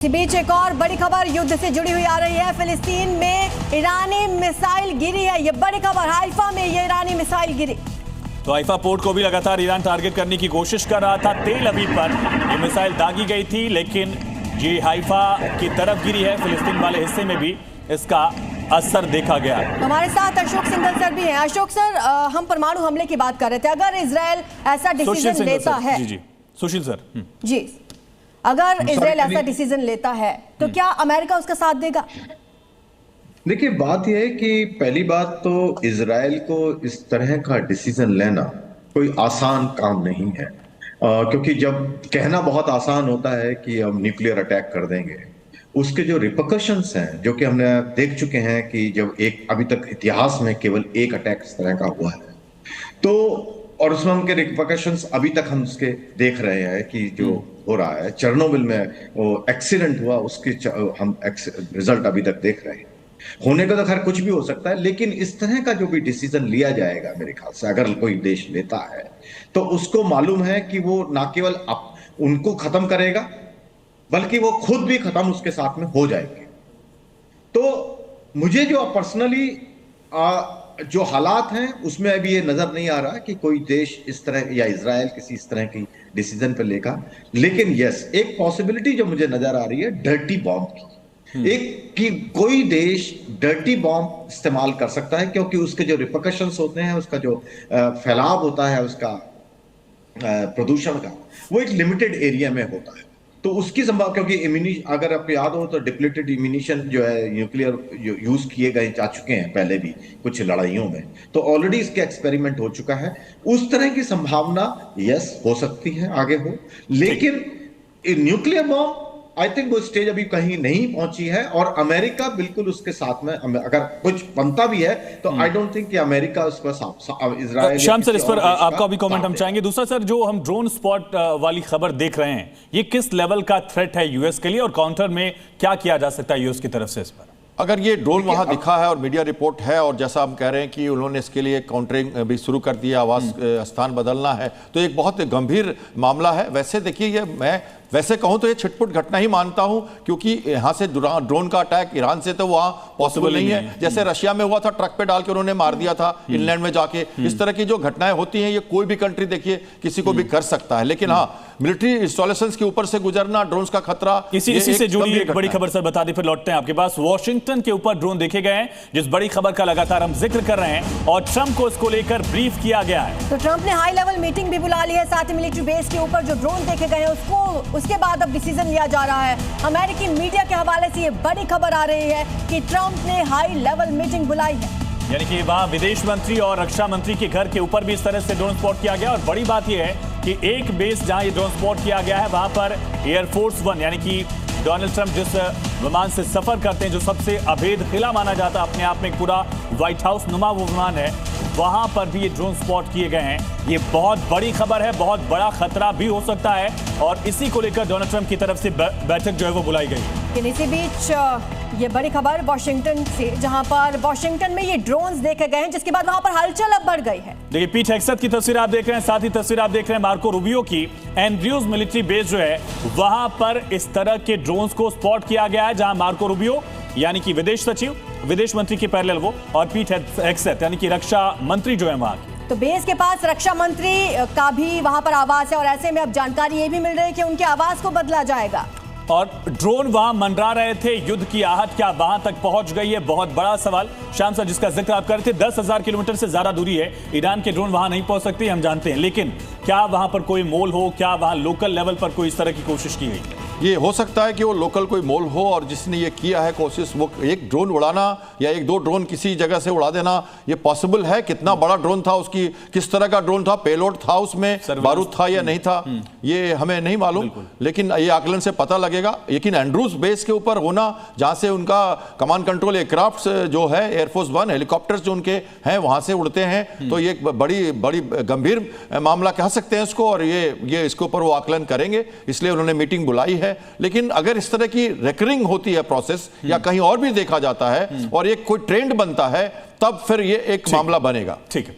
इस बीच एक और बड़ी खबर युद्ध से जुड़ी हुई आ रही है। फिलिस्तीन में ईरानी मिसाइल गिरी है। ये बड़ी खबर, हाइफा में ये ईरानी मिसाइल गिरी। तो हाइफा पोर्ट को भी लगातार ईरान टारगेट करने की कोशिश कर रहा था। तेल अवीव पर ये मिसाइल दागी गई थी, लेकिन ये हाइफा की तरफ गिरी है। फिलिस्तीन वाले हिस्से में भी इसका असर देखा गया। हमारे साथ अशोक सिंघल सर भी हैं। अशोक सर, हम परमाणु हमले की बात कर रहे थे। अगर इजराइल ऐसा डिसीजन लेता है, जी सुशील सर जी, अगर इजराइल ऐसा डिसीजन लेता है तो क्या अमेरिका उसका साथ देगा? देखिए, बात यह है कि पहली बात तो इजराइल को इस तरह का डिसीजन लेना कोई आसान काम नहीं है, क्योंकि जब कहना बहुत आसान होता है कि हम न्यूक्लियर अटैक कर देंगे, उसके जो रिपरकशंस हैं, जो कि हमने देख चुके हैं कि जब एक अभी तक इतिहास में केवल एक अटैक इस तरह का हुआ है, तो और उसमें उनके रिपरकशंस अभी तक हम उसके देख रहे हैं कि जो हो रहा है चेरनोबिल में वो एक्सीडेंट हुआ, उसके हम रिजल्ट अभी तक देख रहे हैं। होने का तो खैर कुछ भी हो सकता है, लेकिन इस तरह का जो भी डिसीजन लिया जाएगा मेरे ख्याल से, अगर कोई देश लेता है तो उसको मालूम है कि वो ना केवल उनको खत्म करेगा, बल्कि वो खुद भी खत्म उसके साथ में हो जाएंगे। तो मुझे जो पर्सनली जो हालात हैं उसमें अभी ये नजर नहीं आ रहा कि कोई देश इस तरह या इजराइल किसी इस तरह की डिसीजन पर लेगा। लेकिन यस, एक पॉसिबिलिटी जो मुझे नजर आ रही है डर्टी बॉम्ब की, एक कि कोई देश डर्टी बॉम्ब इस्तेमाल कर सकता है, क्योंकि उसके जो रिपरकशंस होते हैं, उसका जो फैलाव होता है, उसका प्रदूषण का, वो एक लिमिटेड एरिया में होता है। तो उसकी संभावना, क्योंकि अगर आपको याद हो तो डिप्लीटेड इम्यूनिशन जो है न्यूक्लियर यूज किए गए जा चुके हैं पहले भी कुछ लड़ाइयों में, तो ऑलरेडी इसके एक्सपेरिमेंट हो चुका है। उस तरह की संभावना यस हो सकती है आगे हो, लेकिन न्यूक्लियर बॉम्ब आई थिंक वो स्टेज अभी कहीं नहीं पहुंची है, और अमेरिका बिल्कुल उसके साथ में अगर कुछ बनता भी है तो आई डोंट थिंक कि अमेरिका उस पर इजराइल। श्याम सर, इस पर आपका भी कमेंट हम चाहेंगे। दूसरा सर, जो हम ड्रोन स्पॉट वाली खबर देख रहे हैं, ये किस लेवल का थ्रेट है यूएस के लिए, और काउंटर में क्या किया जा सकता है यूएस की तरफ से इस पर? अगर ये ड्रोन वहां दिखा है और मीडिया रिपोर्ट है, और जैसा हम कह रहे हैं कि उन्होंने इसके लिए काउंटरिंग भी शुरू कर दिया, आवास स्थान बदलना है, तो एक बहुत गंभीर मामला है। वैसे देखिए, ये मैं वैसे कहूं तो ये छिटपुट घटना ही मानता हूं, क्योंकि यहां से ड्रोन का अटैक ईरान से तो वहां पॉसिबल नहीं है। जैसे रशिया में हुआ था, ट्रक पे डाल के उन्होंने मार दिया था इनलैंड में जाके। इस तरह की जो घटनाएं होती हैं, ये कोई भी कंट्री देखिए किसी को भी कर सकता है। लेकिन हाँ, मिलिट्री इंस्टॉलेशंस के ऊपर से गुजरना, ड्रोन्स का खतरा, इसी से जुड़ी एक बड़ी खबर सर बता दी, फिर लौटते हैं आपके पास। वॉशिंगटन के ऊपर ड्रोन देखे गए हैं, जिस बड़ी खबर का लगातार हम जिक्र कर रहे हैं, और ट्रंप को इसको लेकर ब्रीफ किया गया है। तो ट्रंप ने हाई लेवल मीटिंग भी बुला ली है, साथ ही मिलिट्री बेस के ऊपर जो ड्रोन देखे गए हैं उसके बाद अब डिसीजन लिया जा रहा है। अमेरिकी मीडिया के हवाले से ये बड़ी खबर आ रही है कि ट्रंप ने हाई लेवल मीटिंग बुलाई है, यानी कि वहां विदेश मंत्री और रक्षा मंत्री के घर के ऊपर भी इस तरह से ड्रोन स्पॉट किया गया। और बड़ी बात यह है कि एक बेस जहां ये ड्रोन स्पॉट किया गया है, वहां पर एयरफोर्स वन, यानी कि डोनाल्ड ट्रंप जिस विमान से सफर करते हैं, जो सबसे अभेद किला माना जाता है, अपने आप में एक पूरा व्हाइट हाउस नुमा वो विमान है, वहां पर भी ये ड्रोन स्पॉट किए गए हैं। ये बहुत बड़ी खबर है, बहुत बड़ा खतरा भी हो सकता है, और इसी को लेकर डोनाल्ड ट्रंप की तरफ से बैठक जो है वो बुलाई गई। लेकिन इसी बीच ये बड़ी खबर वॉशिंगटन से, जहां पर वॉशिंगटन में ये ड्रोन्स देखे गए हैं, जिसके बाद वहां पर हलचल अब बढ़ गई है। देखिए, पीट हेग्सेथ की तस्वीर आप देख रहे हैं, साथ ही तस्वीर आप देख रहे हैं मार्को रूबियो की। एंड्रयूज मिलिट्री बेस जो है, वहां पर इस तरह के ड्रोन्स को स्पॉट किया गया है, जहां मार्को रूबियो यानी कि विदेश सचिव, विदेश मंत्री के पैरेलल वो, और पीट हेग्सेथ यानी कि रक्षा मंत्री जो है वहां की। तो बेस के पास रक्षा मंत्री का भी वहां पर आवास है, और ऐसे में अब जानकारी ये भी मिल रही है कि उनके आवास को बदला जाएगा। और ड्रोन वहां मंडरा रहे थे, युद्ध की आहट क्या वहां तक पहुंच गई है, बहुत बड़ा सवाल। श्याम सर, जिसका जिक्र आप कर रहे थे, 10,000 किलोमीटर से ज्यादा दूरी है, ईरान के ड्रोन वहां नहीं पहुंच सकते, हम जानते हैं, लेकिन क्या वहां पर कोई मोल हो, क्या वहां लोकल लेवल पर कोई इस तरह की कोशिश की गई? ये हो सकता है कि वो लोकल कोई मोल हो, और जिसने ये किया है कोशिश, वो एक ड्रोन उड़ाना या एक दो ड्रोन किसी जगह से उड़ा देना, ये पॉसिबल है। कितना बड़ा ड्रोन था, उसकी किस तरह का ड्रोन था, पेलोड था उसमें, बारूद था या नहीं था, ये हमें नहीं मालूम, लेकिन ये आकलन से पता लगेगा। लेकिन एंड्रूज बेस के ऊपर होना, जहां से उनका कमांड कंट्रोल एयरक्राफ्ट जो है, एयरफोर्स वन हेलीकॉप्टर्स जो उनके हैं वहां से उड़ते हैं, तो ये बड़ी बड़ी गंभीर मामला कह सकते हैं इसको, और ये इसके ऊपर वो आकलन करेंगे, इसलिए उन्होंने मीटिंग बुलाई है। लेकिन अगर इस तरह की रेकरिंग होती है प्रोसेस, या कहीं और भी देखा जाता है, और ये कोई ट्रेंड बनता है, तब फिर ये एक मामला बनेगा। ठीक है।